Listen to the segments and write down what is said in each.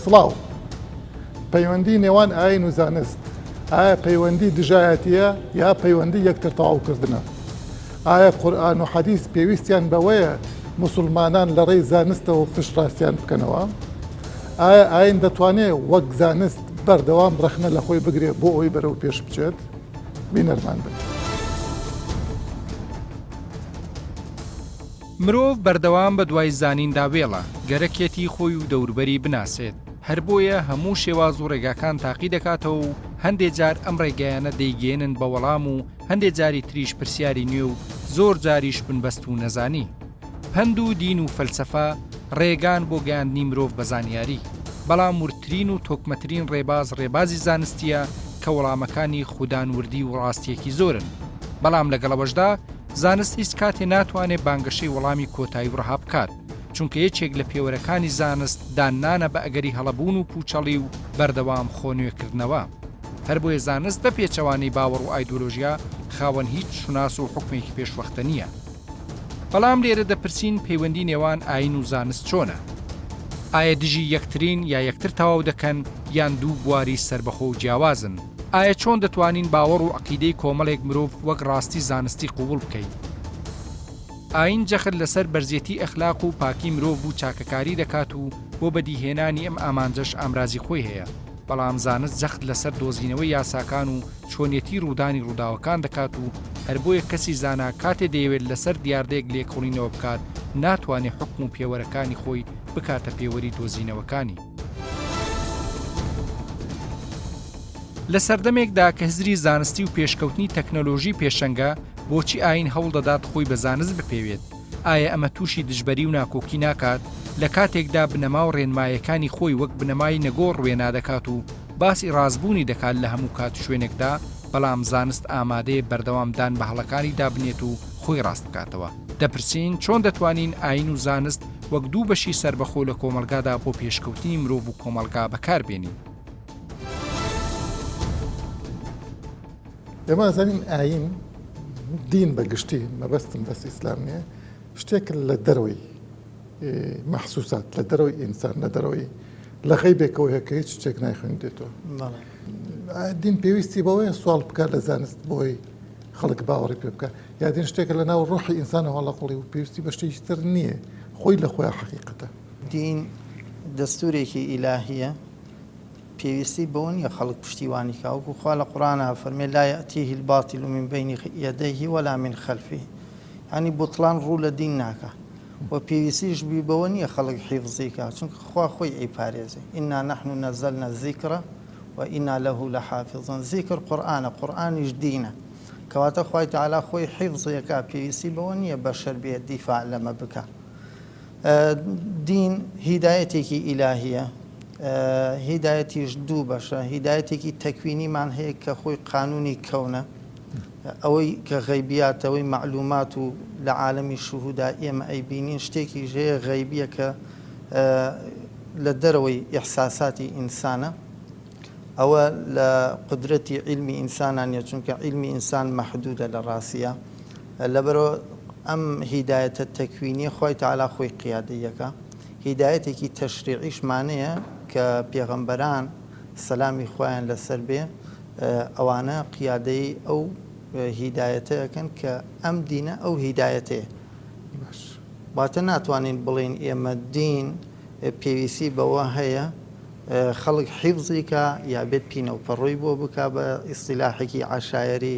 سڵاو پەیوەندی نێوان ئاین و زانست ئایا پەیوەندی دژایەتیە یا پەیوەندی یەکتر تەواوکردنە؟ ئایا قورئان و حەدیث پێویستیان بەوەیە موسڵمانان لە ڕێی زانستەوە پشتڕاستیان بکەنەوە؟ ئایا ئاین دەتوانێت وەک زانست بەردەوام ڕەخنە لە خۆی بگرێت بۆ ئەوی بەرەو پێش بچێت؟ بینەرمان بن. مرۆڤ بەردەوام بە دوای زانیندا وێڵە گەرەکێتی خۆی و دەوروبەری بناسێت. هەر بۆیە هەموو شێواز و ڕێگاکان تاقی دەکاتەوە و هەندێک جار ئەم ڕێگایانە دەیگێنن بە وەڵام و هەندێک جاری تریش پرسیاری نوێ و زۆر جاریش بنبەست و نەزانی. پند و دین و فەلسەفە ڕێگان بۆ گەیاندنی مرۆڤ بە زانیاری، بەڵام ورترین و تۆکمەترین ڕێبازی زانستیە کە وەڵامەکانی خودانوردی و ڕاستیەکی زۆرن. بەڵام لەگەڵەوەشدا زانست هیچ کاتێ ناتوانێت بانگەشەی وەڵامی کۆتایی و ڕەها بکات، چونکە یەکێک لە پێوەرەکانی زانست دانانە بە ئەگەری هەڵەبوون و پوچەڵی و بەردەوام خۆنوێکردنەوە. هەر بۆیە زانست بە پێچەوانی باوەڕ و ئایدۆلۆژیا خاوەن هیچ شوناس و حکمێکی پێشوەختە نییە. بەڵام لێرە دەپرسین پەیوەندی نێوان ئاین و زانست چۆنە؟ ئایا دژی یەکترین یا یەکتر تەواو دەکەن یان دوو بواری سربەخۆ و جیاوازن؟ ئایا چۆن دەتوانین باوەڕ و عەقیدەی کۆمەڵێک مرۆڤ وەک ڕاستی زانستی قوبوڵ بکەین؟ ئاین جەخت لەسەر بەرزێتی ئەخلاق و پاکی مرۆڤ و چاکەکاری دەکات و بۆ بەدیهێنانی ئەم ئامانجەش ئامرازی خۆی هەیە، بەڵام زانست جەخت لەسەر دۆزینەوەی یاساکان و چۆنیەتی ڕوودانی ڕووداوەکان دەکات و هەر بۆیە کەسی زانا کاتێ دەیەوێت لەسەر دیاردەیەک لێکۆڵینەوە بکات ناتوانێت حکم و پێوەرەکانی خۆی بکاتە پێوەری دۆزینەوەکانی. لە سەردەمێکدا کە هزری زانستی و پێشکەوتنی تەکنەلۆژی پێشەنگە، بۆچی ئاین هەوڵ دەدات خۆی بە زانست بپێوێت؟ ئایا ئەمە تووشی دژبەری و ناکۆکی ناکات لە کاتێکدا بنەما و ڕێنمایەکانی خۆی وەک بنەمای نەگۆڕ ڕوێنا دەکات و باسی ڕازبوونی دەکات لە هەموو کات شوێنێکدا، بەڵام زانست ئامادەیە بەردەوامدان بە هەڵەکانی دابنێت و خۆی ڕاست بکاتەوە؟ دەپرسین چۆن دەتوانین ئاین و زانست وەک دوو بەشی سربەخۆ لە کۆمەلگادا بۆ پێشکەوتنی مرۆڤ و کۆمەلگا بەکاربێنین؟ ئێمە زانین ئاین دین بەگشتی مەبەستم بەس ئیسلام نییە، شتێک لە دەرەوەی مەحسوسات، لە دەرەوەی ئینسان، لە دەرەوەی لە غەیبێکەوە هەیە کە هیچ شتێک نایخوێندێتەوە. دین پێویستی بەوەیە سوال بکات لە زانست بۆی خەڵک باوەڕی پێ بکات، یا دین شتێکە لە ناو ڕوحی ئینسانەوە لەقڵی و پێویستی بە شتێکی تر نییە، خۆی لە خۆیان حەقیقەتە. دین دەستورێکی ئیلاهیە، پێویستی بەوە نیە خەڵک پشتیوانی کاوکو خوا لە قورئانە فەرمێ لا یەئتیه الباطل من بین یدیه ولا من خلفه، ینی بوتڵان ڕوو لە دین ناکە و پێویستیش بی بەوە نییە خەڵک حیفزی کات، چونکە خوا خۆی ئەیپارێزێ ئینا نەحن نەزەلنا الذیکرە و ئینا لەه لەحافظون. زیکر قورئانە، قورئانیش دینە، کەواتە خوای تەعالا خۆی حیفزیەکە، پێویستی بەوە نییە بەشەر بێت دیفاع لەمە بکە. دین هیدایەتێکی ئیلاهیە، هیدایەتیش دوو بەشە، هیدایەتێکی تەکوینیمان هەیە کە خۆی قانونی کەونە، ئەوەی کە غەیبیاتەوەی معلومات و لە عالەمی شوهودا ئێمە ئەیبینین شتێکی ژەیە غەیبیە کە لە دەرەوەی ئیحساساتی ئینسانە، ئەوە لە قودرەتی عیلمی ئینسانانیە، چونکە عیلمی ئینسان مەحدودە لە ڕاستیە. لەبەرەوە ئەم هیدایەتە تەکوینیە خوای تەعالا خۆی قیادەیەکە. هیدایەتێکی تەشریعیشمانەیە کە پێغەمبەران سەلامی خۆیان لەسەر بێ ئەوانە قیادەی ئەو هیدایەتەکەن کە ئەم دینە ئەو هیدایەتەیە. واتە ناتوانین بڵین ئێمە دین پێویستی بەوە هەیە خەڵک حیفزیکە یا بێت پینەوپەڕۆی بۆ بکە بە ئیستیلاحێکی عەشایەری،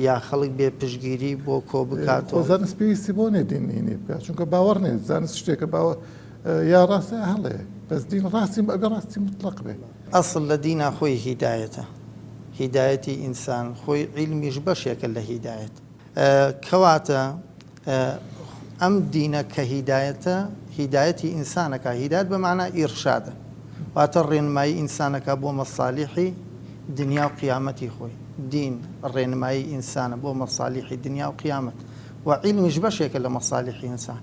یا خەڵک بێ پشگیری بۆ کۆ بکاتەوە. زانست پێویستی بۆ نێ دینی بکات، چونکە باوەڕ نێت زانست شتێکە باوە یا ڕاستە هەڵێ، بەس دین ڕاستی ئەبێ ڕاستی مطلق بێ. ئەسڵ لە دینە خۆی هیدایەتە، هیدایەتی ئینسان خۆی عیلمیش بەشێکە لە هیدایەت. کەواتە ئەم دینە کە هیدایەتە، هیدایەتی ئینسانەکە، هیدایەت بە معنای ئیرشادە، واتە ڕێنمایی ئینسانەکە بۆ مەسالیحی دنیا و قیامەتی خۆی. دین ڕێنمایی ئینسانە بۆ مەسالیحی دنیا و قیامەت، و عیلمیش بەشێکە لە مەسالیحی ئینسان.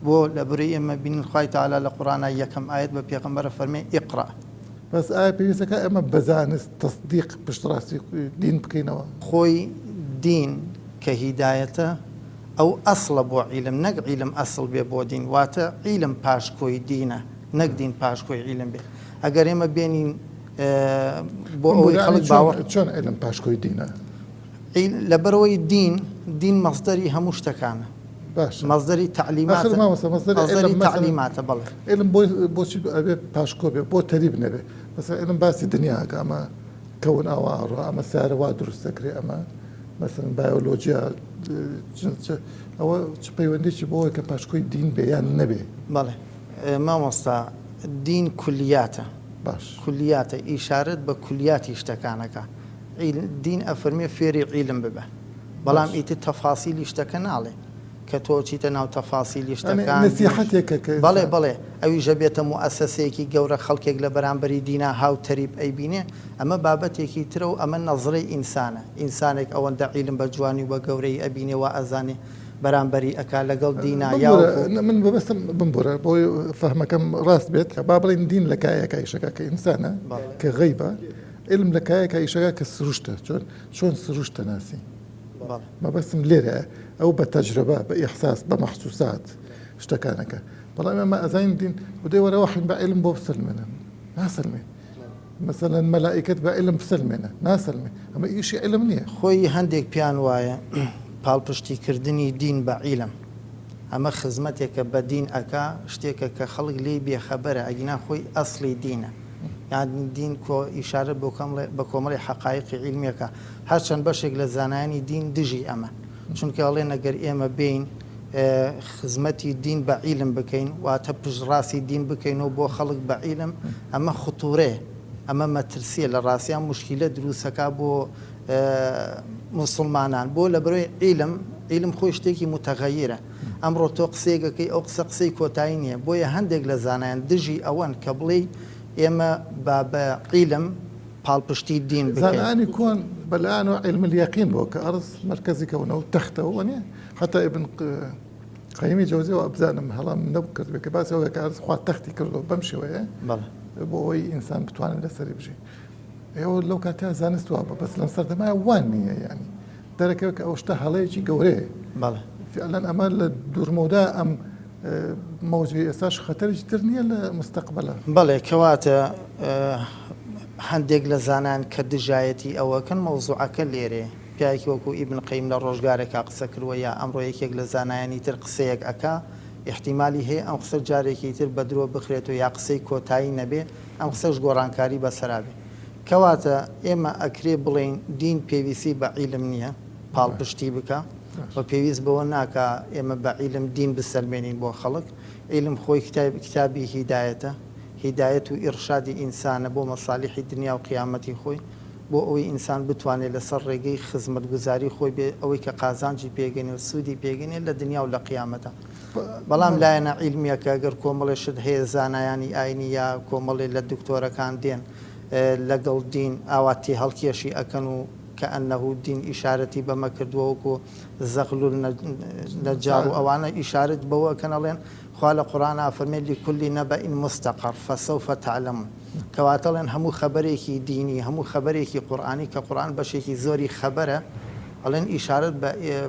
بۆ لە بەرەی ئێمە بینین خوای تەعالا لە قورئانە یەکەم ئایەت بە پێغەمبەرە فەرمێ ئیقرا. بەس ئایا پێویستەکە ئەمە بەزانست تەصدیق پشتڕاستی دین بکەینەوە؟ خۆی دین کە هیدایەتە ئەو ئەسڵە بۆ عیلم، نەک عیلم ئەسڵ بێ بۆ دین، واتە عیلم پاشکۆی دینە، نەک دین پاشکۆی عیلم بێ. ئەگەر ئێمە بێنین بۆ ئەوەی خەڵک باوەڕ چۆن علم پاشکۆی دینە لەبەرەوەی دین مەصدەری هەموو شتەکانە باش مەصدەری تعلیماتە مەصدەری تعلیماتە بەڵێ علم بۆچی ئەبێ پاشکۆ بێ بۆ تەریب نەبێ مەسەڵەن علم باسی دنیاکە ئەمە کەون ئاواڕ ئەمە سیارە وا دروست دەکرێت ئەمە مەسەڵەن بایۆلۆجیا ئەوە چ پەیوەندێکی بۆەوەی کە پاشکۆی دین بێ یان نەبێ بەڵێ مامۆستا دین کولیاتە باش کولیاتە ئیشارەت بە کولیاتی شتەکانەکە دین ئەفەرمێ فێری عیلم ببە بەڵام ئیتر تەفاسیلی شتەکە ناڵێ کە تۆ چیتە ناو تەفاسیلی شتەکان نسیحەتێکە بەڵێ ئەوی ژەبێتە موئەسسەیەکی گەورە خەڵکێک لە بەرامبەری دینا هاو تەریب ئەیبینێ ئەمە بابەتێکی ترە و ئەمە نەزڕەی ئینسانە ئینسانێک ئەوەندە عیلم بە جوانی و بە گەورەی ئەبینێەوە ئەزانێ بەرامبەری ئەکا لەگەڵ دینا یا من بەبستم بمبورە بۆی فەهمەکەم ڕاست بێت کە با بڵێن دین لە کایەکە ئیشەکە کە ئینسانە کە غەیبە علم لە کایەکە ئیشەکە کە سروشتە چۆن سروشتە ناسی مەبەستم لێرە ئەو بە تەجربە بە ئیحساس بە مەحسوسات شتەکانەکە بەڵام ئێمە ئەزانین دین ودەی وەرە وحین بە علم بۆ بسلمێنن ناسلمێن مثلا مەلائکەت بە علم بسلمێنە ناسلمێ ئەمە ئیشی علم نییە خۆی هەندێک پیان وایە پاڵپشتیکردنی دین بە عیلم ئەمە خزمەتێکە بە دین ئەکا شتێکە کە خەڵک لێ بێخەبەرە ئەگینا خۆی ئەسلی دینە یعنی دین کۆ ئیشارە بە کۆمەڵی حەقایقی عیلمیەکە هەرچەند بەشێک لە زانایانی دین دژی ئەمە چونکە ئەڵێ نەگەر ئێمە بین خزمەتی دین بە عیلم بکەین واتە پشتڕاستی دین بکەینەوە بۆ خەڵک بە عیلم ئەمە خوتوڕێ ئەمە مەترسیە لە ڕاستیان مشکلە دروستەکە بۆ مسلمانان بۆ لە بەرەوەی عیلم خۆی شتێکی متەغەیرە ئەمڕۆ تۆ قسێگەکەی ئەو قسەی کۆتایی نییە بۆیە هەندێک لە زانایان دژی ئەوەن کە بڵێ ئێمە بە عیلم پاڵپشتی دین زانانی کۆن بەلایەن و علم اليقین بۆ کە ئەرز مرکزی کەونە و تەختەوە نیە حتا ئبن قەیمی جەوزیەوە ئەبزانم هەڵام نەبکرد بێ کە باسەوە کە ئەرز خوا تەختی کردەوە بەم شێوەیە بۆ ئەوەی ئینسان بتوانێت لەسەری بژی ئێوە لەو کاتیا زانستوە بە بەس لەم سەردەمایە وان نییە ینی دەرەکەوە کە ئەو شتە هەڵەیەکی گەورەیە فعلەن ئەمە لە دوورمەودا ئەم مەوجی ئێستاش خەتەرێکی تر نییە لە مستەقبەلە بەڵێ کەواتە هەندێک لە زانان کە دژایەتی ئەوەکەن مەوزوعەکە لێرێ پیاکی وەکو ئیبن قەیم لە ڕۆژگارێکا قسە کردووە یا ئەمڕۆ یەکێک لە زانایانی تر قسەیەک ئەکا احتیمالی هەیە ئەم قسە جارێکی تر بە درۆ بخرێتەوە یا قسەی کۆتایی نەبێ ئەم قسەش گۆڕانکاری بەسەرابێ کەواتە ئێمە ئەکرێ بڵێن دین پێویستی بە عیلم نییە پاڵپشتی بکە بە پێویست بەوە ناکە ئێمە بە عیلم دین بسەلمێنین بۆ خەڵک عیلم خۆی کتابی هیدایەتە هیدایەت و ئیرشادی ئینسانە بۆ مەسالیحی دنیا و قیامەتی خۆی بۆ ئەوەی ئینسان بتوانێت لەسەر ڕێگەی خزمەتگوزاری خۆی بێ ئەوەی کە قازانجی پێگەنێ و سوودی پێگەنێت لە دنیا و لە قیامەتە بەڵام لایەنە عیلمیەکە ئەگەر کۆمەڵێ شت هەیە زانایانی ئاینی یا کۆمەڵێ لە دکتۆرەکان دێن لەگەڵ دین ئاواتی هەڵکێشی ئەکەن و کە ئەنەه دین ئیشارەتی بەمە کردووەکو زەغل و نەجار و ئەوانە ئیشارەت بەوە کەنەڵێن خوا لە قورئانە فەرمێ لكل نبأ مستقر فسوف تعلمون کەواتەڵێن هەموو خەبەرێکی دینی هەموو خەبەرێکی قورئانی کە قورئان بەشێکی زۆری خەبەرە ئەڵێن ئیشارەت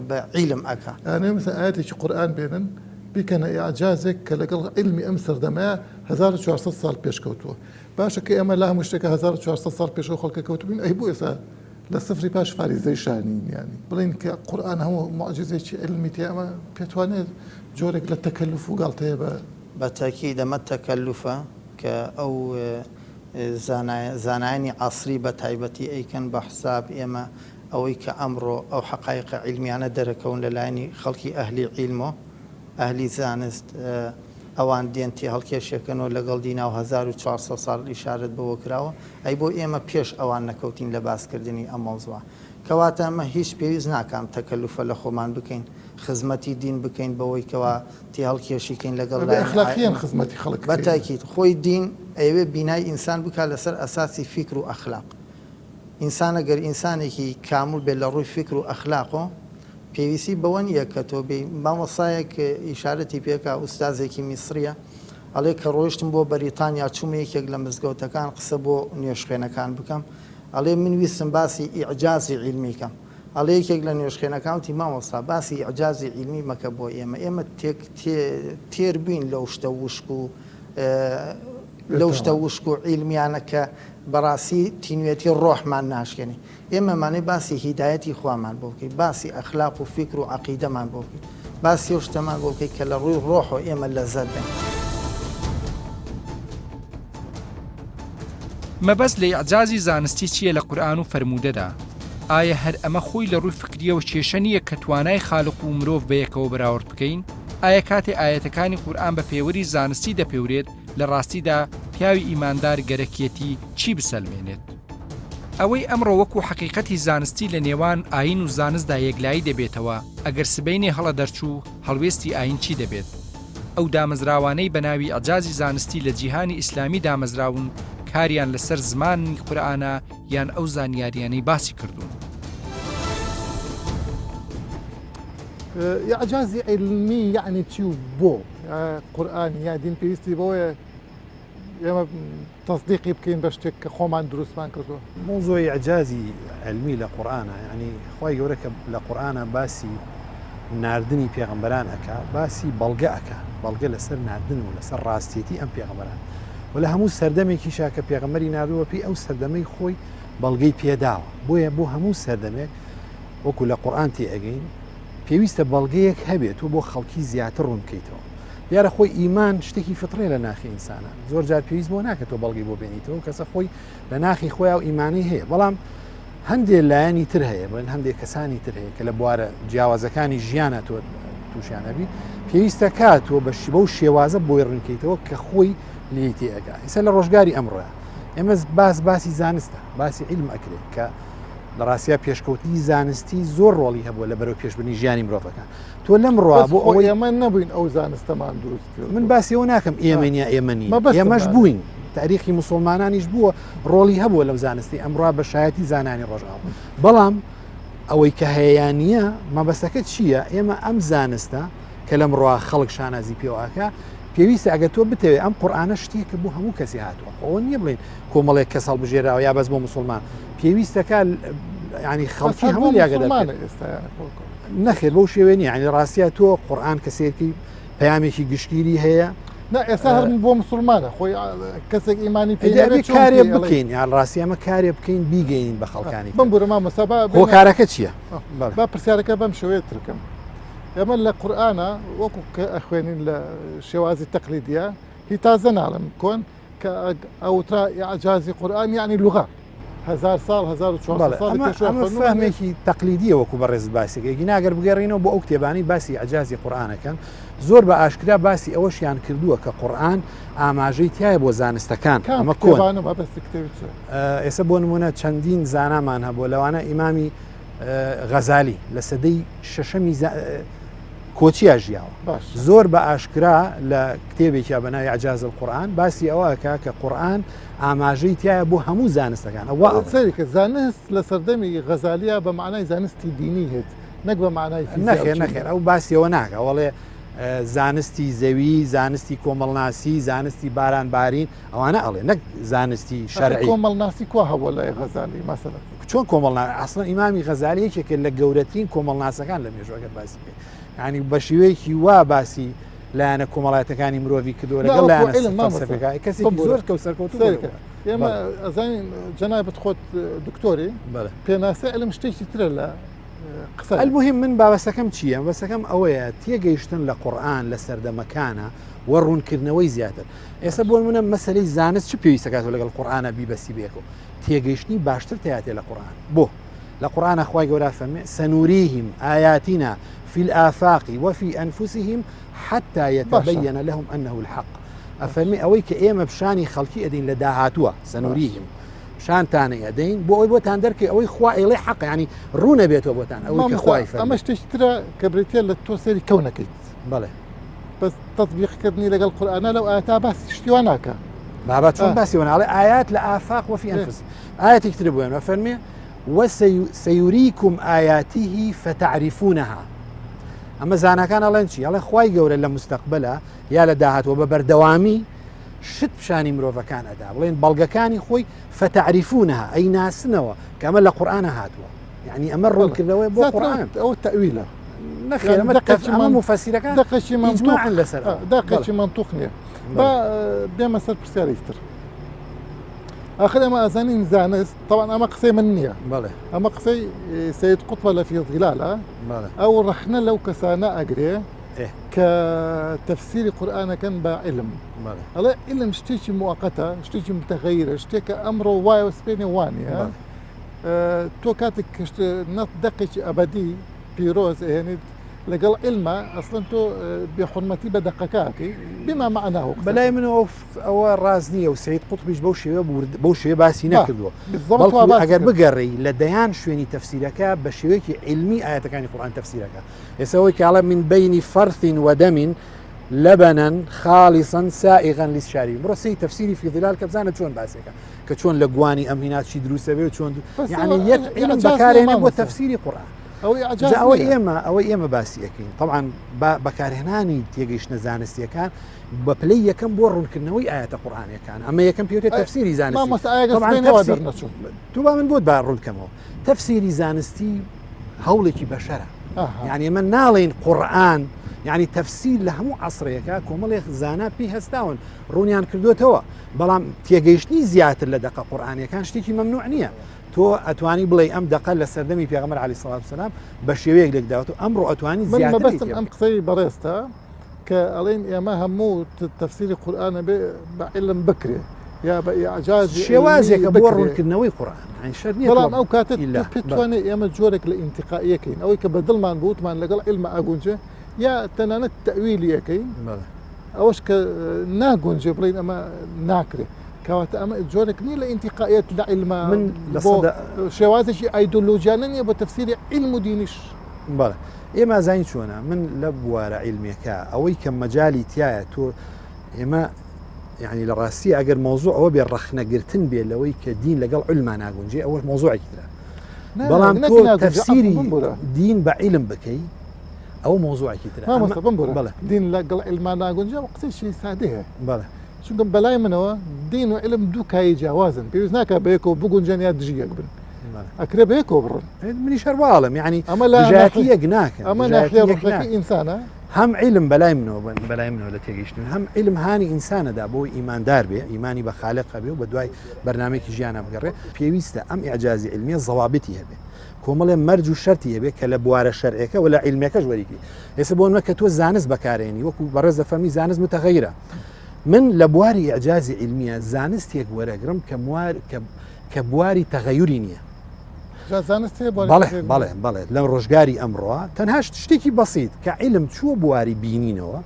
بە عیلم ئەکا ئەنێ مەسەڵەن ئاەتێکی قورئان بێنن بیکەنە ئیعجازێک کە لەگەڵ علمی ئەم سەردەمەیە 1400 ساڵ پێشکەوتووە باشە کە ئێمە لا هەموو شتێکە 1400 ساڵ پێشەوە خەڵکە کەوتبین ئەی بۆ ئێستا لە سفری پاش فاریزەی شانین ینی بڵین کە قورئان هەموو معجزێکی علمی تێ ئەمە پێتوانێت جۆرێک لە تەکەلف و گاڵتەیە بە تاکید ئەمە تەکەلوفە کە ئەو زانایانی عەسری بە تایبەتی ئەیکەن بە حساب ئێمە ئەوەی کە ئەمڕۆ ئەو حەقایقە عیلمیانە دەرەکەون لەلایەنی خەڵکی ئەهلی عیلمەوە ئەهلی زانست ئەوان دێنتی هەڵکێشەکەنەوە لەگەڵ دینا و 1400 ساڵ ئیشارەت بەوە کراوە ئەی بۆ ئێمە پێش ئەوان نەکەوتین لە باسکردنی ئەم مەوزوعە کەواتە ئەمە هیچ پێویست ناکەم تەکەلوفە لە خۆمان بکەین خزمەتی دین بکەین بەوەی کەوا تی هەڵکێشیکەین لەگەڵ ئەخلاقیان خزمەتی خەڵک بە تاکید خۆی دین ئەوێ بینای ئینسان بکات لەسەر ئەساسی فیکر و ئەخلاق ئینسان ئەگەر ئینسانێکی کامل بێت لە ڕووی فیکر و ئەخلاقۆ پێویستی بەوە نییە کە تۆ بێ مامۆسایەک ئیشارەتی پێکا ئوستازێکی میسریە ئەڵێ کە ڕۆیشتم بۆ بەریتانیا چوومە یەکێک لە مزگەوتەکان قسە بۆ نوێشخێنەکان بکەم ئەڵێ من ویستم باسی ئیعجازی عیلمیکەم ئەڵێ یەکێک لە نوێشخێنەکانتی مامۆستا باسی ئیعجازی عیلمی مەکە بۆ ئێمە تێر بووین لەو شتە وشک و لەو شتە وشک و عیلمیانە کە بەڕاستی تینوێتی ڕۆحمان ناشکێنی ئێمەمانەی باسی هیدایەتی خوامان بۆ بکەین باسی ئەخلاق و فکر و عەقیدەمان بۆ بکەین باسی ئەو شتەمان بۆ بکەین کە لە ڕووی ڕۆح و ئێمە لەزەت بێن. مەبەست لە ئیعجازی زانستی چییە لە قورئان و فەرموودەدا؟ ئایا هەر ئەمە خۆی لە ڕووی فکریەوە کێشە نییە کە توانای خالق و مرۆڤ بەیەکەوە بەراورد بکەین؟ ئایا کاتێ ئاەتەکانی قورئان بە پێوەری زانستی دەپێورێت لە ڕاستیدا پیاوی ئیماندار گەرەکیەتی چی بسەلمێنێت؟ ئەوەی ئەمڕۆ وەکو حەقیقەتی زانستی لە نێوان ئاین و زانستدا یەکلایی دەبێتەوە ئەگەر سبەینێ هەڵە دەرچوو هەڵوێستی ئاین چی دەبێت؟ ئەو دامەزراوانەی بە ناوی ئەعجازی زانستی لە جیهانی ئیسلامی دامەزراون کاریان لەسەر زمانی قورئانە یان ئەو زانیاریانەی باسی کردوون. إعجازي علمي يعني تشيو بو قرآن يا دين بيستي بو يا تصديقي بكين بشتك خومان دروس مان كردو موضوع إعجازي علمي لقرآن يعني خواهي يقولك لقرآن باسي ناردني بيغمبران أكا باسي بلغة أكا بلغة لسر ناردن ولسر راستيتي أم بيغمبران ولا همو سردمي كيشا كا بيغمبري ناردوه بي أو سردمي خوي بلغي بيداوه بو همو سردمي وكو لقرآن تي أجين پێویستە بەڵگەیەک هەبێت و بۆ خەڵکی زیاتر ڕوون بکەیتەوە دیارە خۆی ئیمان شتێکی فترێ لە ناخی ئینسانە زۆر جار پێویست بۆ ناکەتەوە بەڵگەی بۆ بێنیتەوە کەسە خۆی لە ناخی خۆی و ئیمانی هەیە بەڵام هەندێک لایەنی تر هەیە بڵێن هەندێک کەسانی تر هەیە کە لە بوارە جیاوازەکانی ژیانە تۆ تووشیانەبی پێویستە کاتوە بەو شێوازە بۆی ڕوونکەیتەوە کە خۆی لێی تێئەگا ئێستا لە ڕۆژگاری ئەمڕۆیە ئێمە باسی زانستە باسی عیلم ئەکرێت کە لە ڕاستیا پێشکەوتنی زانستی زۆر ڕۆڵی هەبووە لە بەرەو پێشبردننی ژیانی مرۆڤەکان تۆ لەم ڕوا بۆ ئەوەی ئێمە نەبووین ئەو زانستەمان دروست من باسی ئەو ناکەم ئێمەنیە ئێمەنی ئێمەش بووین تاریخی مسلمانانیش بووە ڕۆڵی هەبووە لەو زانستی ئەمڕوا بە شایەتی زانانی ڕۆژئاو بەڵام ئەوەی کە هەیەیانە مەبەستەکە چییە ئێمە ئەم زانستە کە لەم ڕوا خەڵک شانازی پێوەکە پێویستە ئەگە تۆ بتەوێت ئەم قورئانە شتێکە بۆ هەموو کەسی هاتووە ئەوە نییە بڵێن کۆمەڵێک کەس هەڵبژێراوە یا بەس بۆ مسلمان پێویستەکە ینی خەڵکی هەموو یاگەدەمان نەخێر بەو شێوێ نیە ینی ڕاستیا تۆ قورئان کەسێکی پەیامێکی گشتگیری هەیە ئێستا هەر بۆ مسلمانە خۆی کەسێک ئیمانی پێ کارێ بکەین یان ڕاستی ئەمە کارێ بکەین بیگەین بە خەڵکانی بم بورە مامەسەبا هۆکارەکە چییە؟ با پرسیارەکە بەم شێوەیە ترکەم ئێمە لە قورئانە وەکو کە ئەخوێنین لە شێوازی تەقلیدیە هی تازە ناڵم کۆن کە ئەوترا ئیعجازی قورئان یعنی لوغە 1000 ساڵ 1400 ساڵ فەهمێکی تەقلیدیە وەکو بەڕێز باسێکی ناگەر بگەڕینەوە بۆ ئەو کتێبانی باسی ئەعجازی قورئانەکەن زۆر بە ئاشکرا باسی ئەوەشیان کردووە کە قورئان ئاماژەی تایە بۆ زانستەکان ئەمە کۆوانە بەستی ئێستا بۆ نمونە چەندین زانامان هەبوو لەوانە ئیمامی غەزالی لە سەدەی شەشەمی کۆچیە ژیاوە زۆر بە ئاشکرا لە کتێبێکیا بە ناوی ئەعجاز القورئان باسی ئەوەکە کە قورئان ئاماژەی تایە بۆ هەموو زانستەکان ئەوە سەریکە زانست لە سەردەمی غەزالیە بە معنای زانستی دینی هێت نەک بە معنای نەخێر ئەو باسیەوە ناکە وەڵێ زانستی زەوی زانستی کۆمەڵناسی زانستی بارانبارین ئەوانە ئەڵێ نەک زانستی شەرعی کۆمەڵناسی کوا هەبووە لای غەزالی مەسەلا چۆن کۆمەڵناسی ئەسڵەن ئیمامی غەزالی یەکێکە لە گەورەترین کۆمەڵناسەکان لە مێژوەکە باسی بێت ینی بە شێوەیەکی وا باسی لایەنە کۆمەڵایەتەکانی مرۆڤی کردووە لەگەڵ لایەنە کەسێکی زۆر کەوسەرکەوتوو ئێمە ئەزانین جەنابەت خۆت دکتۆری پێناسە علم شتێکی ترە لە قسە المهم من بابەسەکەم چییە؟ بەسەکەم ئەوەیە تێگەیشتن لە قورئان لە سەردەمەکانە و ڕوونکردنەوەی زیاتر ئێستا بۆ منە مەسەلەی زانست چ پێویستەکاتەوە لەگەڵ قورئانە بیبەستی بێکەوە تێگەیشتنی باشتر تێهاتێ لە قورئان بۆ لە قورئانە خوای گەورە فەرمێ سەنوریهم ئایاتینا في الآفاق وفي أنفسهم حتى يتبين لهم أنه الحق أفرمي أوي كأيما بشاني خلقي أدين لداهاتوا سنريهم شان تاني أدين بو بوتان دركي أوي خوا إلي حق يعني رونا بيتو بوتان أوي كخواي فرمي أما تشترى كبريتيا لتوصلي كونك بله بس تطبيق كدني لقى القرآن لو آياتها بس تشتواناك بابا شون بس يوانا على آيات لآفاق وفي أنفسهم آيات يكتبون وفرمي وسيريكم آياته فتعرفونها ئەمە زانەکان ئەڵێن چی ئەڵێ خوای گەورە لە مستەقبەلە یا لە داهاتوە بە بەردەوامی شت پیشانی مرۆڤەکان ئەدا بڵێن بەڵگەکانی خۆی فتعرفونها ئەی ناسنەوە کە ئەمە لە قورئانە هاتووە یعنی ئەمە ڕوونکردنەوەی بۆ قورئان ئەو تەویلە نەخێر ئەمە مفەسیرەکان دقەشی منطوق لەسەر دقەشی منطوق نییە بێمە سەر پرسیارێکتر آخر ئەمە ئازانین زانست طبعا ئەمە قسەی من نییە بەڵێ ئەمە قسەی سید قوتبە لە فی ظلالە ئەو ڕەخنە لەو کەسانە ئەگرێ کە تەفسیری قورئانەکەن بە علم ئەڵێ علم شتێکی موقەتە شتێکی متەغەیرە شتێکە ئەمڕۆ وایە سپێنێ وانە تۆ کاتێک دەقێکی ئەبەدی پیرۆز ئێنیت لەگەڵ علمە ئەسڵەن تۆ بێحورمەتی بە دەقەکەکەی بما معناه بەلای من ئەوە ڕاز نییە و سید قوتبیش بەو شێوە باسی نەکردووە ئەگەر بگەڕی لە دەیان شوێنی تەفسیرەکە بە شێوەیەکی علمی ئاەتەکانی قورئان تەفسیرەکە ئێسەوەی کاڵە من بینی فەرث وەدەمین لبنا خالصا سائغا للشارب برسي تفسيري في ظلال كبزانة شلون باسيكا كشلون لقواني امهنات شي دروسه بي وشلون يعني علم بكارهنا بو تفسيري قران او اعجاز او ايما باسي اكين طبعا بكارهناني تيجيش نزانستي كان ببلي كم بورن كنوي ايات القران كان اما يكن بيوتي تفسيري زانستي طبعا تفسير توبا من بود بارون كمو تفسيري زانستي هولكي بشره يعني من نالين قران يعني تفسير لهمو عصريكا كومل زانا بي هستاون رونيان كردوتوا بلام تيجيشني زياده لدقه قرانيه كان شتيكي ممنوع نيه تو اتواني بلاي ام دقه لسردمي پیغمبر عليه الصلاه والسلام بشويك لك داوتو امر اتواني زياده من بس ام قصي بريستا كالين يا ما همو تفسير القران بعلم بكري يا باعجاز شوازك بورن كنوي قران يعني شرنيه بلام او كاتت بتواني يا مجورك الانتقائيه كاين او كبدل ما نبوت ما لقى علم اغونجه يا تنانت تأويلية كاين أوش كناقون جبرين أما ناكره كوات أما جورك نيل انتقائيات لعلم من لصدق شوازي شي أيديولوجيانية يبقى تفسير علم دينش بله إما زين شونا من لبوار علمك أو كم مجالي تيا تو إما يعني لراسي أجر موضوع هو بيرخنا قرتن بيلوي كدين لقال علم ناقون جي أول موضوع كذا بلام تو تفسيري دين بعلم بكي او موضوع كثير ما بنبره دين لا علم انا قنجه وقت شيء ساده بله شو قم بلاي منه دين وعلم دوك هاي جوازن بيوزناك بيكو بقنجانيات دجيه قبل اكره بيكو برن من شربالم يعني جاتيه جناك اما ناحيه روحك انسانه هم علم بلاي منه لا تيجيش هم علم هاني انسان دا بو ايمان دار به ايماني بخالقه به وبدواي برنامج جيانا بقره بيويستا ام اعجازي علميه ضوابطي به كومل مرج الشرطيه به كلا بوار شرعك ولا علمك جوريكي يسبون مكه تو زانس بكاريني وكو برز فمي زانس متغيره من لبواري اعجازي علميه زانس تيك ورقرم كبواري تغيرينيه زانست بله لم رجاري امرها تنهاش تشتكي بسيط كعلم شو بواري بينينوا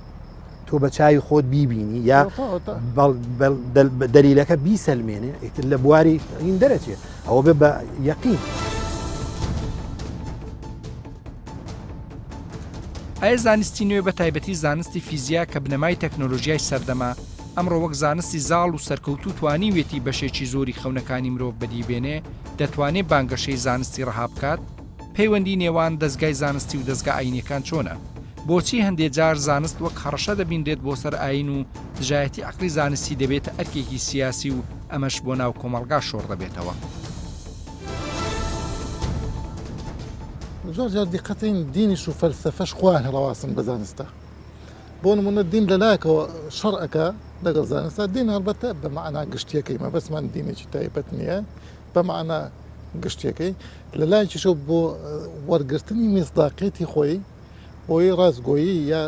تو بچاي خود بيبيني يا دليلك بيسلمينه لبواري يندرجه هو بيبقى يقين ئایا زانستی نوێ بە تایبەتی زانستی فیزیا کە بنەمای تەکنۆلۆژیای سەردەما ئەمڕۆ وەک زانستی زاڵ و سەرکەوتو توانی وێتی بەشێکی زۆری خەونەکانی مرۆڤ بەدیبێنێ دەتوانێت بانگەشەی زانستی ڕەها بکات پەیوەندی نێوان دەستگای زانستی و دەستگا ئاینیەکان چۆنە بۆچی هەندێک جار زانست وەک هەڕەشە دەبیندرێت بۆ سەر ئاین و دژایەتی عەقلی زانستی دەبێتە ئەرکێکی سیاسی و ئەمەش بۆ ناو کۆمەڵگا شۆڕ دەبێتەوە زۆر جار دیقەتین دینیش و فەلسەفەش خوان هەڵەواسن بە زانستە بۆ نمونە دین لەلایەکەوە شەڕعەکە لەگەڵ زانستە دین هەڵبەتە بە معنای گشتیەکەی مەبەستمان دینێکی تایبەت نییە بە معنای گشتیەکەی لەلایەکیشەوە بۆ وەرگرتنی میزداقیەتی خۆی بۆی ڕاستگۆیی یا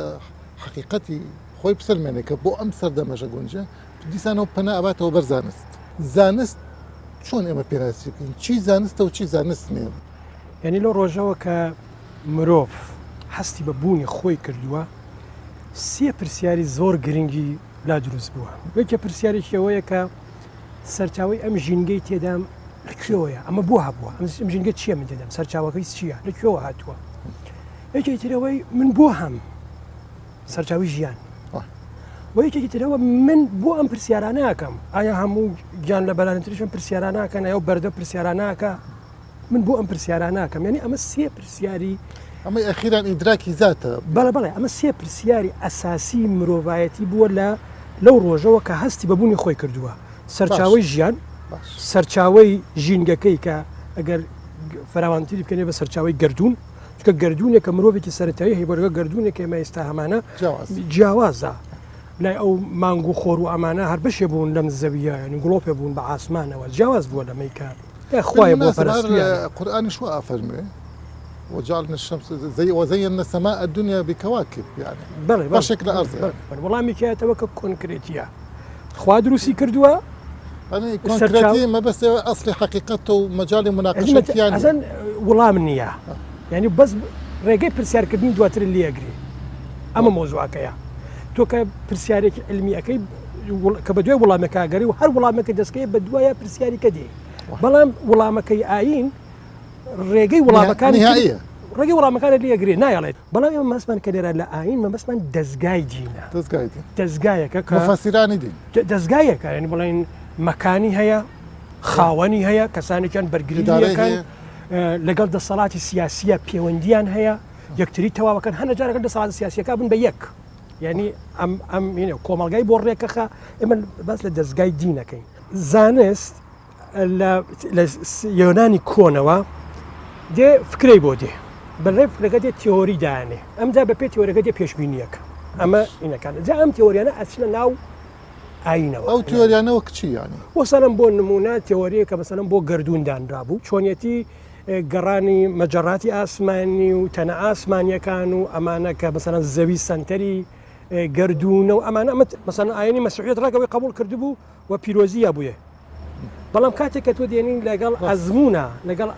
حەقیقەتی خۆی بسەلمێنێ کە بۆ ئەم سەردەمەژە گونجە دیسانەوە پەنا ئەباتەوە بەر زانست زانست چۆن ئێمە پێراسیکەین چی زانستە و چی زانست نییە یعنی لەو ڕۆژەوە کە مرۆڤ هەستی بە بوونی خۆی کردووە سێ پرسیاری زۆر گرنگی لا دروست بووە یەکێ پرسیارێکی ئەوەیە کە سەرچاوی ئەم ژینگەی تێدام لەکوێوەیە ئەمە بۆ هەبووە ئەم ژینگە چییە من تێدام سەرچاوەکەی چییە لەکوێوە هاتووە یەکێکی ترەوەی من بۆ هەم سەرچاوی ژیان و یەکێکی ترەوە من بۆ ئەم پرسیارانە ئەکەم ئایا هەموو گیان لە بەلانتریشم پرسیارانە ئەکەن ئەو بەردە پرسیارانەکە من بۆ ئەم پرسیارانە ئەکەم یعنی ئەمە سێ پرسیاری ئەمە ئەخیران ئیدراکی زاتە بەڵێ ئەمە سێ پرسیاری ئەساسی مرۆڤایەتی بووە لەو ڕۆژەوە کە هەستی بەبوونی خۆی کردووە سەرچاوی ژیان سەرچاوی ژینگەکەی کە ئەگەر فراوانتری بکەنێ بە سەرچاوی گردون چکە گردونێک کە مرۆڤێکی سەرەتایی هەیە بۆرەگە گردونێک ئێمە ئێستا هەمانە جیاوازە لای ئەو مانگ و خۆر و ئەمانە هەر بەشێ بوون لەم زەویە ینی گڵۆپێ بوون بە ئاسمانەوە جیاواز بووە لەمەیکە خوای بۆ پەرستیان القرآن شو أفرمي وجعلنا الشمس وزينا السماء الدنيا بكواكب يعني بەڵێ بشكل أرض يعني. وەڵامێکیاتەوە کە کۆنکرێتیە خوا دروستی کردووە يعني كونكريتي ما بس أصلي حقيقته ومجال مناقشة يعني ئەزەن وڵام نییە ینی بەس ڕێگەی پرسیارکردنی دواتر لێگری ئەمە مۆزوعەکەیە تۆ کە پرسیارێکی علمیەکەی کە بە دوای وڵامەکەگەری و هەر وڵامەکە دەستکەی بە دوایە پرسیاریکە دێ بەڵام وڵامەکەی ئاین ڕێگەی وڵامەکانی ڕێگەی وڵامەکانە لێگرێ نایڵێت بەڵام ئێمە مەسمان کە لێرە لە ئاین مەمەسمان دەستگای دینە دەستگایەکە کە مفسرانی دین دەستگایەکە ینی بڵێن مەکانی هەیە خاوەنی هەیە کەسانێکیان بەرگریەکان لەگەڵ دەسەڵاتی سیاسیە پەیوەندیان هەیە یەکتری تەواوەکەن هەنە جارەکە دەسەڵاتی سیاسیەکە بن بە یەک یعنی ئەم کۆمەلگای بۆ ڕێکەخە ئێمە باس لە دەستگای دینەکەین زانست لە یۆنانی کۆنەوە دێ فکرەی بۆ دێ بەڕێ فکرەکە دێ تیۆری دایانێ ئەمجا بە پێ تیۆرەکە دێ پێشبینیەکە ئەمە ئینەکان جا ئەم تیۆریانە ئەچنە ناو ئاینەوە ئەو تیۆریانەوە کچی ینی وەسەلم بۆ نمونە تیۆریە کە بەسەلم بۆ گردووندانرا بوو چۆنیەتی گەڕانی مەجەڕاتی ئاسمانی و تەنە ئاسمانیەکان و ئەمانە کە بەسەرەن زەوی سنتەری گردوونە و ئەمانە مەسەن ئاینی مەسیحیەت ڕێگەوەی قبول کردبوو و پیرۆزیە بووە بەڵام کاتێک کە تۆ دێنین لەگەڵ ئەزمونە لەگەڵ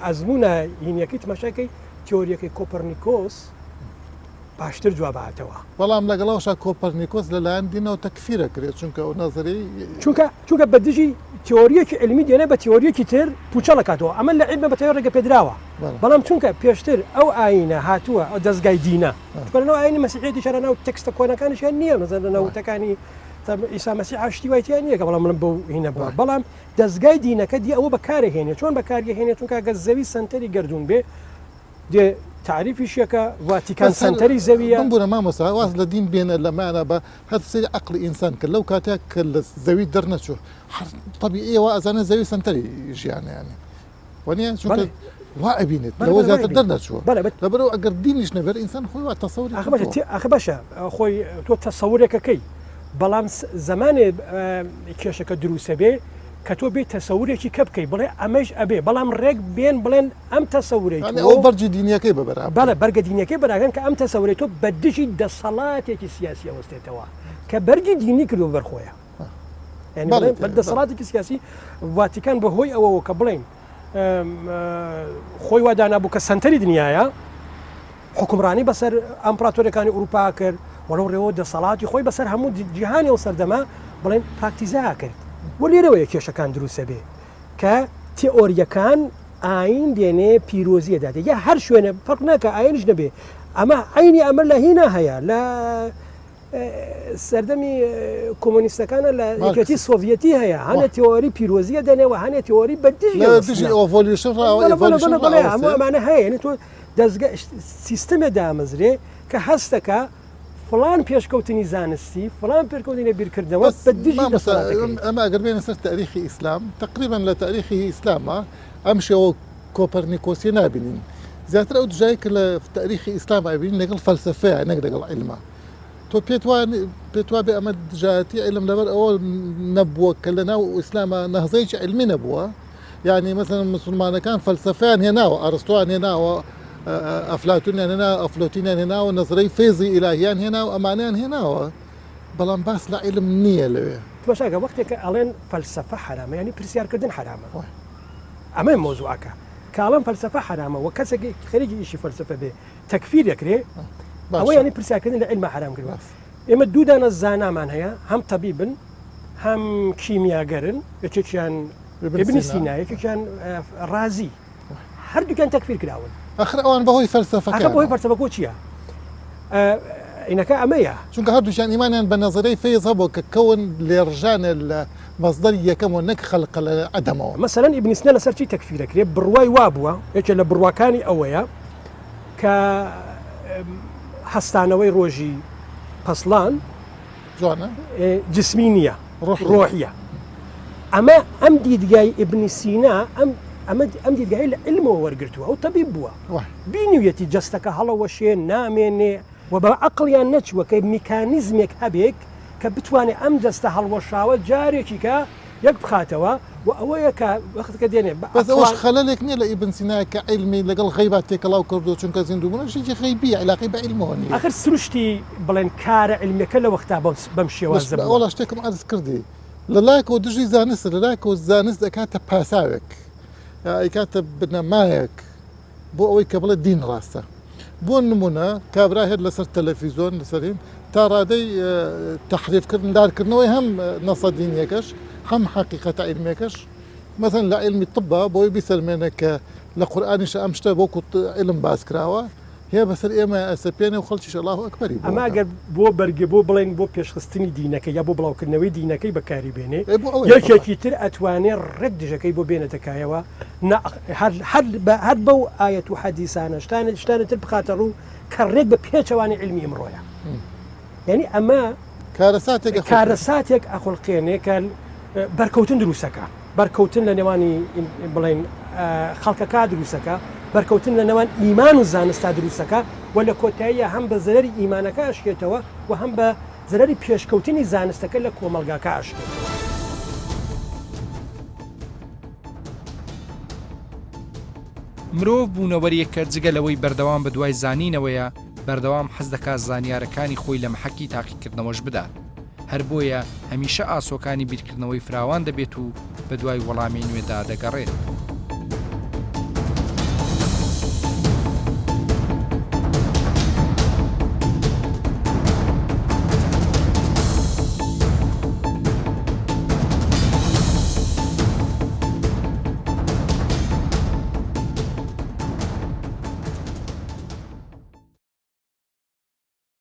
ئەزمونە هینیەکەی تماشاکەی تیۆریەکەی کۆپەرنیکۆس باشتر جواب هاتەوە بەڵام لەگەڵاوشا کۆپەرنیکۆس لەلایەن دینەوە تەکفیرە کرێت چونکە ئەو نەزەری چونکە بە دژی تیۆریەکی علمی دێنێ بە تیۆریەکی تر پوچە لەکاتەوە ئەمە لە علمە بە تەوە ڕێگە پێدراوە بەڵام چونکە پێشتر ئەو ئاینە هاتووە ئەو دەستگای دینە لەنەوە ئاینی مەسیحیەتی شەرە ناو تەکستە کۆنەکانیشیان نییە مەزەن لە ناوتەکانی ئیسا مەسیح عاشتی وایتیان نییە کە بەڵام من بەو هینە بووە بەڵام دەستگای دینەکە دی ئەوە بەکارهێنێ چۆن بەکارهێنێ چونکە گە زەوی سنتەری گردون بێ دێ تعریفیشەکە واتیکان سنتەری زەویە بوونە مامۆستا واز لە دین بێنە لەمانە بە هەر سری عقلی ئینسان کرد لەو کاتێک کە لە زەوی دەرنەچوو طبیعیەوە ئەزانە زەوی سنتەری ژیانیانە وانە چونکە وا ئەبینێت لەوە زیاتر دەرنەچووە لەبەرەوە ئەگەر دینیش نەبێت ئینسان خۆی وا تەسەوری ئەخ بەشە خۆی تۆ تەسەورێکەکەی بەڵام زمانێ کێشەکە دروسە بێ کە تۆ بێت تەسەورێکی کە بکەی بڵێ ئەمەش ئەبێ بەڵام ڕێک بێن بڵێن ئەم تەسەورێکی ئەو بەرجی دینیەکەی ببەرە بەڵێ بەرگە دینیەکەی بەراگەن کە ئەم تەسەورێت تۆ بە دژی دەسەڵاتێکی سیاسی ئەوەستێتەوە کە بەرگی دینی کردو بەرخۆیە دەسەڵاتێکی سیاسی واتیکان بەهۆی ئەوەوە کە بڵێن خۆی وادانابوو کە سنتەری دنیاە حکومڕانی بەسەر ئەمپراتۆرەکانی ئوروپا کرد وەڵەو ڕێوە دەسەڵاتی خۆی بەسەر هەموو جیهانی و سەردەما بڵێن پراکتیزا کرد وە لێرەوەیە کێشەکان دروسە بێ کە تیۆریەکان ئاین دێنێ پیرۆزیە دادێ یا هەر شوێنە فەرق ناکە ئاینش نەبێ ئەمە عینی ئەمە لە هینا هەیە لە سەردەمی کۆمۆنیستەکانە لە یەکێتی سۆڤیەتی هەیە هەنە تیۆری پیرۆزیە دەنێەوە هەنێ تیۆری بەدژی ئەمانە هەیە تۆ دەستگە سیستەمێ دامەزرێ کە هەستەکە فلان پێشکەوتنی زانستی فلان پێرکەوتنی بیرکردنەوە ئەمە ئەگەر بێنە سەر تاریخی ئیسلام تقریبا لە تاریخی ئیسلامە ئەم شێوە کۆپەرنیکۆسی نابینین زیاتر ئەو دژایی کە لە تاریخی ئیسلام ئابینین لەگەڵ فەلسەفەیە نەک لەگەڵ علمە تۆ پێت وابێ ئەمە دژایەتی علم لەبەر ئەوە نەبووە کە لە ناو ئیسلامە نەهزەیەکی علمی نەبووە یعنی مەسەن مسلمانەکان فەلسەفەیان هێناوە ئەرسطویان هێناوە ئەفلاتونیان هێناوە ئەفلۆتینیان هێناوە نەزرەی فێزی ئیلاهیان هێناوە ئەمانیان هێناوە بەڵام باس لە علم نییە لەوێ باشاکە وەختێککە ئەڵێن فەلسەفە حرامە ینی پرسیارکردن حرامە ئەمە مۆزوعەکە کاڵم فەلسەفە حرامە و کەسێک خەریکی ئیشی فەلسەفە بێ تەکفیر دەکرێ ئەوە ینی پرسیارکردن لە علمە حرام کردوە ئێمە دوودانە زانامان هەیە هەم تەبیبن هەم کیمیاگەرن یەکێکیان ابن سینا یەکێکیان رازی هەردووکیان تەکفیر کراون ئەخر ئەوان بەهۆی فەلسەفەکە بەهۆی فەلسەفە چییە؟ ئینەکە ئەمەیە چونکە هەردووشیان ئیمانیان بە نەزەرەی فەیز هەبوو کە کەون لێڕژانە لە مەزدەری یەکەم و نەک خەلقە لە عەدەمەوە مەسەلەن ئیبن سینا لەسەر چی تەکفیرەکرێ بڕوای وا بووە یەکێ لە بڕواکانی ئەوەیە کە هەستانەوەی ڕۆژی پەسڵان جوانە جسمی نییە ڕۆحیە ئەمە ئەم دیدگای ئیبن سینا ئەم دیدگای لە علمەوە وەرگرتووە ئەو تەبیب بووە بینیویەتی جەستەکە هەڵەوەشێ نامێنێ و بە عقلیان نەچووە کە میکانیزمێک هەبێک کە بتوانێت ئەم دەستە هەڵوەشاوە جارێکی کە یەک بخاتەوە و ئەوەیە کە وەختەکە دێنێ بەس ئەوش خەلەلێک نییە لە ئیبن سینا کە عیلمی لەگەڵ غەیبات تێکەڵاو کردو چونکە زیندوو شتێکی غەیبی علاقەی بە عیلمەوە نیە. ئاخر سروشتی بڵێن کارە عیلمیەکە لە وەختا بەم شێوازە وەڵا شتێکم عەرز کردی لەلایەکەوە دژی زانست لەلایەکەوە زانست دەکاتە پاساوێک ئەیکاتە بنەمایەک بۆ ئەوەی کە بڵێ دین ڕاستە. بۆ نمونە کابرا هێت لەسەر تەلەڤیزۆن لەسەرین تا ڕادەی تەحریفکردن دارکردنەوەی هەم نەسە دینیەکەش هەم حقیقەتە عیلمێکەش مثلا لە عیلمی طبە بۆی بیسەلمێنە کە لە قورئانیشە ئەم شتە بۆکو عیلم باس کراوە هەیە بەسەر ئێمە ئەسەپێنێ و خەڵکیش ئەڵڵاهو ئەکبەری ئەما ئەگەر بۆ بەرگێ بۆ بڵێن بۆ پێشخستنی دینەکە یا بۆ بڵاوکردنەوەی دینەکەی بەکاری بێنێ یەکێکی تر ئەتوانێت ڕێک دژەکەی بۆ بێنێتەکایەوە هەر بەو ئاەت و حەدیسانە شتانە تر بخاتە ڕوو کە ڕێک بە پێچەوانی علمی ئەمڕۆیە یعنی ئەمە کارەساتێک ئەخڵقێنێ کە بەرکەوتن دروستەکە بەرکەوتن لە نێوانی بڵێن خەڵکەکە دروستەکە بەرکەوتن لە نێوان ئیمان و زانستا دروستەکە و لە کۆتاییە هەم بە زەرری ئیمانەکە ئەشکێتەوە و هەم بە زەرری پێشکەوتنی زانستەکە لە کۆمەلگاکە ئەشکێتەوە. مرۆڤ بوونەوەریەک کە جگەلەوەی بەردەوام بە دوای زانینەوەیە بەردەوام حەز دەکات زانیارەکانی خۆی لە محەکی تاقیکردنەوەش بدات. هەر بۆیە هەمیشە ئاسۆکانی بیرکردنەوەی فراوان دەبێت و بە دوای وەڵامی نوێدا دەگەڕێت.